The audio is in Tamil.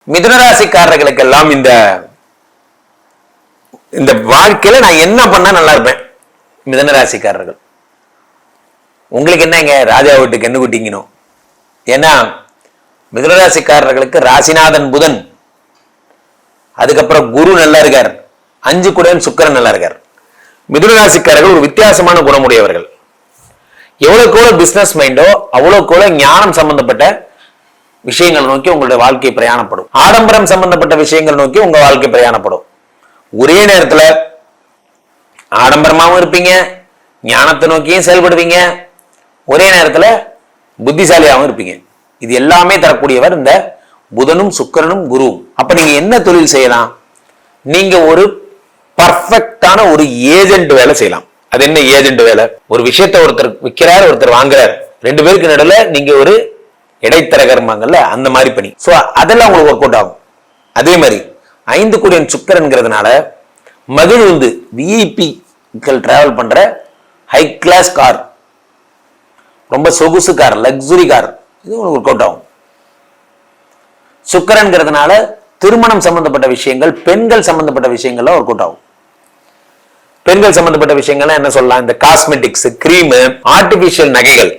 மிதுனராசிக்காரர்களுக்கெல்லாம் இந்த வாழ்க்கையில நான் என்ன பண்ணா நல்லா இருப்பேன். மிதுனராசிக்காரர்கள் உங்களுக்கு என்னங்க ராஜா வீட்டுக்கு என்ன குட்டிங்கணும். ஏன்னா மிதுனராசிக்காரர்களுக்கு ராசிநாதன் புதன், அதுக்கப்புறம் குரு நல்லா இருக்கார், 5 கூடன் சுக்கிரன் நல்லா இருக்கார். மிதுனராசிக்காரர்கள் ஒரு வித்தியாசமான குணமுடையவர்கள். எவ்வளவுக்கு எவ்வளவு பிசினஸ் மைண்டோ அவ்வளவுக்கு எவ்வளவு ஞானம் சம்பந்தப்பட்ட விஷயங்கள் நோக்கி உங்களுடைய வாழ்க்கை பிரயாணப்படும். ஆடம்பரம் சம்பந்தப்பட்ட விஷயங்கள் நோக்கி உங்க வாழ்க்கை பிரயாணப்படும். ஒரே நேரத்துல ஆடம்பரமாகவும் இருப்பீங்க, ஞானத்தை நோக்கியும் செயல்படுவீங்க, ஒரே நேரத்துல புத்திசாலியாகவும் இருப்பீங்க. இது எல்லாமே தரக்கூடியவர் இந்த புதனும் சுக்கிரனும் குருவும். அப்ப நீங்க என்ன தொழில் செய்யலாம்? நீங்க ஒரு பர்ஃபெக்டான ஒரு ஏஜென்ட் வேலை செய்யலாம். அது என்ன ஏஜென்ட் வேலை? ஒரு விஷயத்தை ஒருத்தர் விற்கிறார், ஒருத்தர் வாங்குறார், 2 பேருக்கு நடுவில் நீங்க ஒரு இடைத்தரகர்மாங்கல்ல, அந்த மாதிரி பணி. சோ அதெல்லாம் உங்களுக்கு ஒர்க் அவுட் ஆகும். அதே மாதிரி 5 கூடியன் சுக்கிரன்கிறதுனால மகிழ்ந்து விஐபிக்கள் டிராவல் பண்ற ஹை கிளாஸ் கார், ரொம்ப சொகுசு கார், லக்ஸுரி கார், இது உங்களுக்கு ஒர்க் அவுட் ஆகும். சுக்கிரன்கிறதுனால திருமணம் சம்பந்தப்பட்ட விஷயங்கள், பெண்கள் சம்பந்தப்பட்ட விஷயங்கள்லாம் ஒர்க் அவுட் ஆகும். பெண்கள் சம்பந்தப்பட்ட விஷயங்கள்லாம் என்ன சொல்லலாம்? இந்த காஸ்மெட்டிக்ஸ், கிரீம், ஆர்டிபிஷியல் நகைகள்,